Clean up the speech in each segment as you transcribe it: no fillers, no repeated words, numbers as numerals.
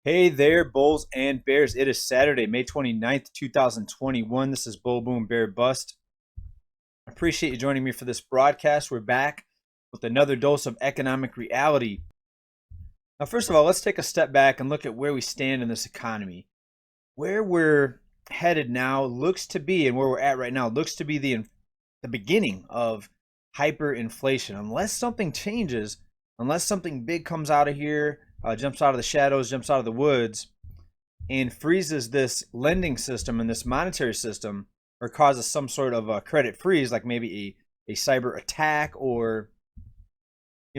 Hey there, Bulls and Bears. It is Saturday, May 29th, 2021. This is Bull Boom Bear Bust. I appreciate you joining me for this broadcast. We're back with another dose of economic reality. Now, first of all, let's take a step back and look at where we stand in this economy. Where we're headed now looks to be, and where we're at right now, looks to be the beginning of hyperinflation. Unless something changes, unless something big comes out of here, jumps out of the shadows, jumps out of the woods, and freezes this lending system and this monetary system, or causes some sort of a credit freeze, like maybe a cyber attack or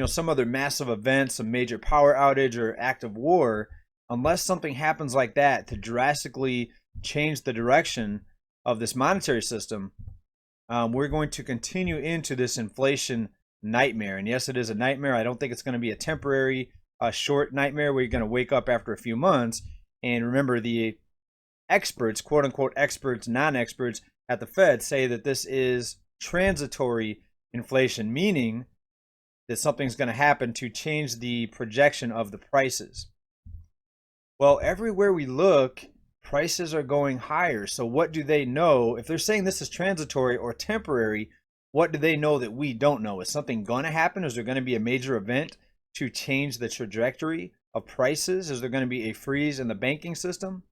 some other massive event, some major power outage or act of war. Unless something happens like that to drastically change the direction of this monetary system, we're going to continue into this inflation nightmare. And yes, it is a nightmare. I don't think it's going to be a temporary, short nightmare where you're going to wake up after a few months. And remember, the experts, quote unquote experts, non-experts at the Fed say that this is transitory inflation, meaning that something's going to happen to change the projection of the prices. Well, everywhere we look, prices are going higher. So what do they know? If they're saying this is transitory or temporary, what do they know that we don't know? Is something going to happen? Is there going to be a major event to change the trajectory of prices? Is there going to be a freeze in the banking system?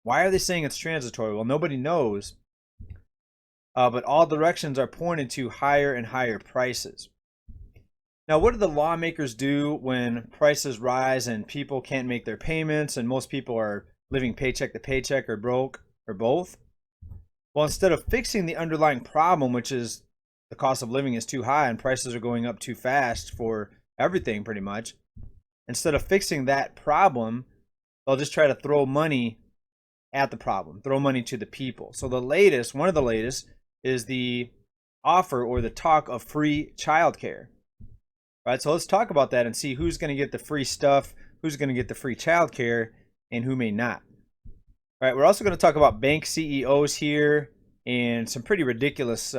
Why are they saying it's transitory? Well, nobody knows, but all directions are pointed to higher and higher prices. Now, what do the lawmakers do when prices rise and people can't make their payments and most people are living paycheck to paycheck or broke or both? Well, instead of fixing the underlying problem, which is the cost of living is too high and prices are going up too fast for everything pretty much, instead of fixing that problem, they'll just try to throw money at the problem, throw money to the people. So one of the latest is the offer or the talk of free childcare. Right, so let's talk about that and see who's going to get the free stuff, who's going to get the free childcare, and who may not. All right, we're also going to talk about bank CEOs here and some pretty ridiculous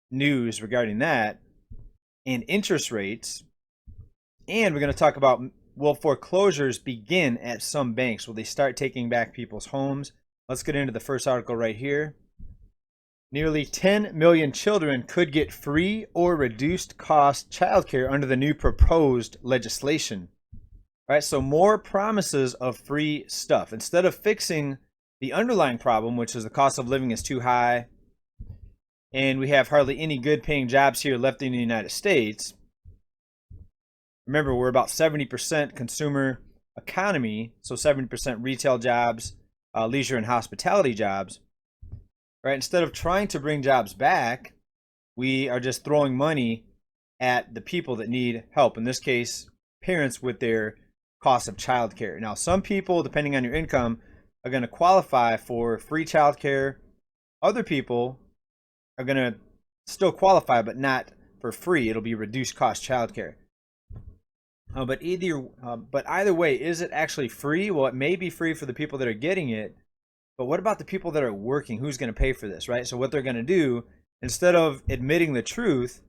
news regarding that, and interest rates. And we're going to talk about, will foreclosures begin at some banks? Will they start taking back people's homes? Let's get into the first article right here. Nearly 10 million children could get free or reduced cost childcare under the new proposed legislation. All right, so more promises of free stuff. Instead of fixing the underlying problem, which is the cost of living is too high, and we have hardly any good paying jobs here left in the United States. Remember, we're about 70% consumer economy, so 70% retail jobs, leisure and hospitality jobs. Right? Instead of trying to bring jobs back, we are just throwing money at the people that need help. In this case, parents with their cost of childcare. Now, some people, depending on your income, are going to qualify for free childcare. Other people are going to still qualify, but not for free. It'll be reduced cost childcare. But either way, is it actually free? Well, it may be free for the people that are getting it. But what about the people that are working? Who's going to pay for this, right? So what they're going to do, instead of admitting the truth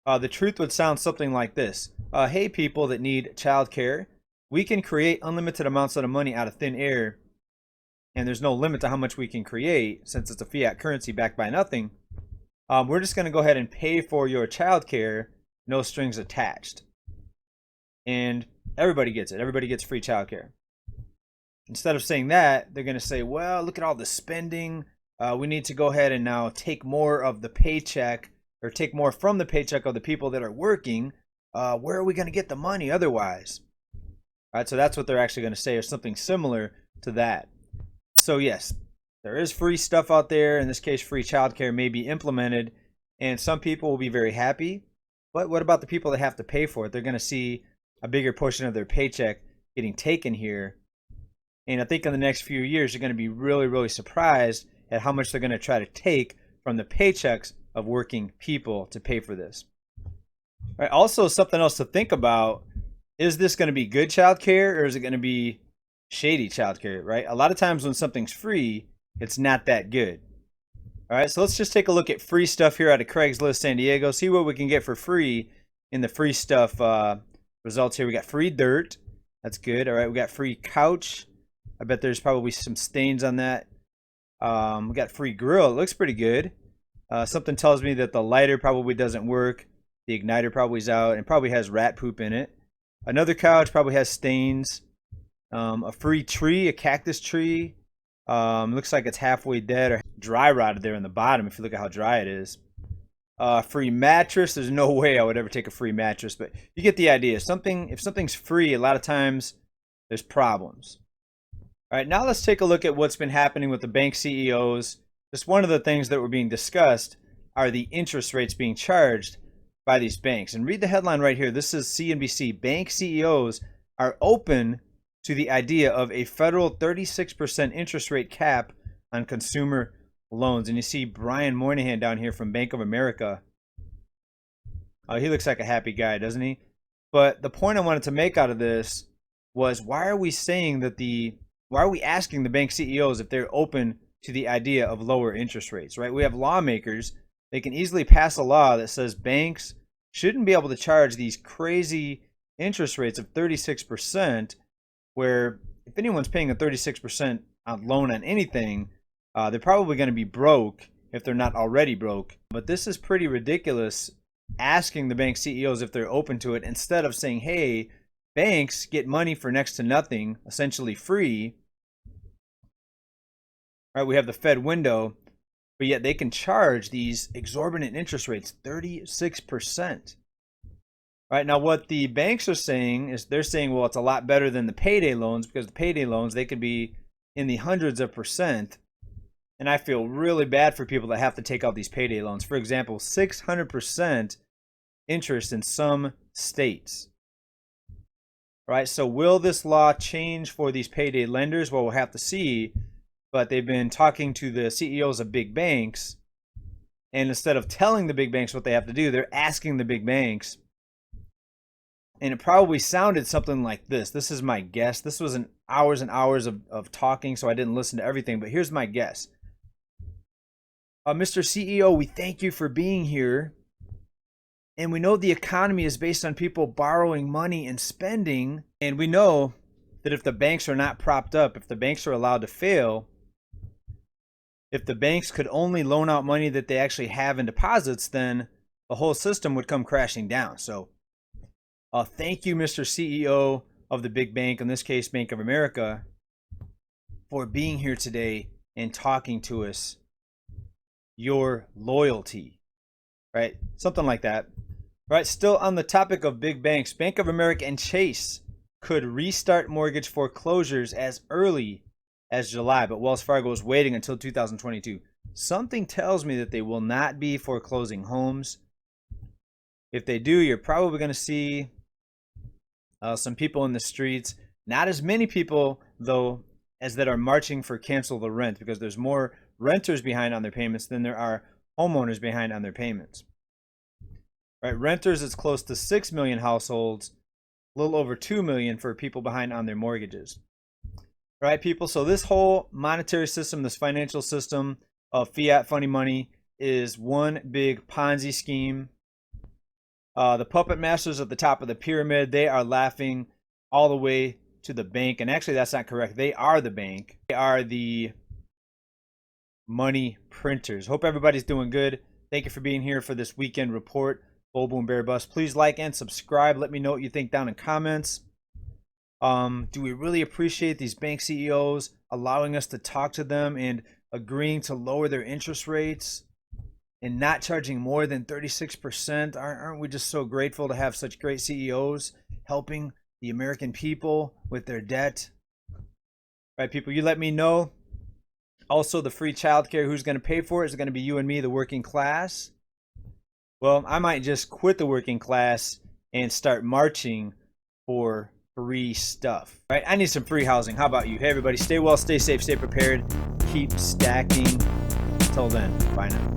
would sound something like this. Hey, people that need childcare, we can create unlimited amounts of money out of thin air, and there's no limit to how much we can create since it's a fiat currency backed by nothing. We're just going to go ahead and pay for your childcare, no strings attached. And everybody gets it. Everybody gets free childcare. Instead of saying that, they're going to say, well, look at all the spending. We need to go ahead and now take more of the paycheck, or take more from the paycheck of the people that are working. Where are we going to get the money otherwise? All right, so that's what they're actually going to say, or something similar to that. So yes, there is free stuff out there. In this case, free childcare may be implemented, and some people will be very happy. But what about the people that have to pay for it? They're going to see a bigger portion of their paycheck getting taken here. And I think in the next few years, you're going to be really, really surprised at how much they're going to try to take from the paychecks of working people to pay for this. All right, also, something else to think about, is this going to be good childcare or is it going to be shady childcare, right? A lot of times when something's free, it's not that good. All right, so let's just take a look at free stuff here out of Craigslist San Diego, see what we can get for free in the free stuff results here. We got free dirt. That's good. All right, we got free couch. I bet there's probably some stains on that. We got free grill. It looks pretty good. Something tells me that the lighter probably doesn't work. The igniter probably is out and probably has rat poop in it. Another couch probably has stains. A free tree, a cactus tree. Looks like it's halfway dead or dry rotted there in the bottom if you look at how dry it is. Free mattress. There's no way I would ever take a free mattress, but you get the idea. If something's free, a lot of times there's problems. All right, now let's take a look at what's been happening with the bank CEOs. Just one of the things that were being discussed are the interest rates being charged by these banks. And read the headline right here. This is CNBC. Bank CEOs are open to the idea of a federal 36% interest rate cap on consumer loans. And you see Brian Moynihan down here from Bank of America. He looks like a happy guy, doesn't he? But the point I wanted to make out of this was, why are we asking the bank CEOs if they're open to the idea of lower interest rates, right? We have lawmakers. They can easily pass a law that says banks shouldn't be able to charge these crazy interest rates of 36%, where if anyone's paying a 36% loan on anything, they're probably going to be broke if they're not already broke. But this is pretty ridiculous, asking the bank CEOs if they're open to it, instead of saying, hey, banks get money for next to nothing, essentially free. All right, we have the Fed window, but yet they can charge these exorbitant interest rates, 36%. All right, now what the banks are saying is, they're saying, well, it's a lot better than the payday loans, because the payday loans, they could be in the hundreds of percent. And I feel really bad for people that have to take out these payday loans. For example, 600% interest in some states. All right, so will this law change for these payday lenders? Well, we'll have to see. But they've been talking to the CEOs of big banks, and instead of telling the big banks what they have to do, they're asking the big banks. And it probably sounded something like this. This is my guess. This wasn't hours and hours of talking, so I didn't listen to everything, but here's my guess. Mr. CEO, we thank you for being here. And we know the economy is based on people borrowing money and spending. And we know that if the banks are not propped up, if the banks are allowed to fail, if the banks could only loan out money that they actually have in deposits, then the whole system would come crashing down. So thank you, Mr. CEO of the big bank, in this case, Bank of America, for being here today and talking to us. Your loyalty, right? Something like that. Right, still on the topic of big banks, Bank of America and Chase could restart mortgage foreclosures as early as July, but Wells Fargo is waiting until 2022. Something tells me that they will not be foreclosing homes. If they do, you're probably going to see some people in the streets. Not as many people, though, as that are marching for cancel the rent, because there's more renters behind on their payments than there are homeowners behind on their payments. Right, renters, it's close to 6 million households, a little over 2 million for people behind on their mortgages. Right, people, so this whole monetary system, this financial system of fiat funny money, is one big Ponzi scheme. The puppet masters at the top of the pyramid, they are laughing all the way to the bank. And actually, that's not correct. They are the bank. They are the money printers. Hope everybody's doing good. Thank you for being here for this weekend report. Bull Boom Bear Bust. Please like and subscribe. Let me know what you think down in comments. Do we really appreciate these bank CEOs allowing us to talk to them and agreeing to lower their interest rates and not charging more than 36%? Aren't we just so grateful to have such great CEOs helping the American people with their debt? Right, people, you let me know. Also, the free childcare, who's going to pay for it? Is it going to be you and me, the working class? Well, I might just quit the working class and start marching for free stuff. Right? I need some free housing. How about you? Hey, everybody, stay well, stay safe, stay prepared. Keep stacking. Until then, bye now.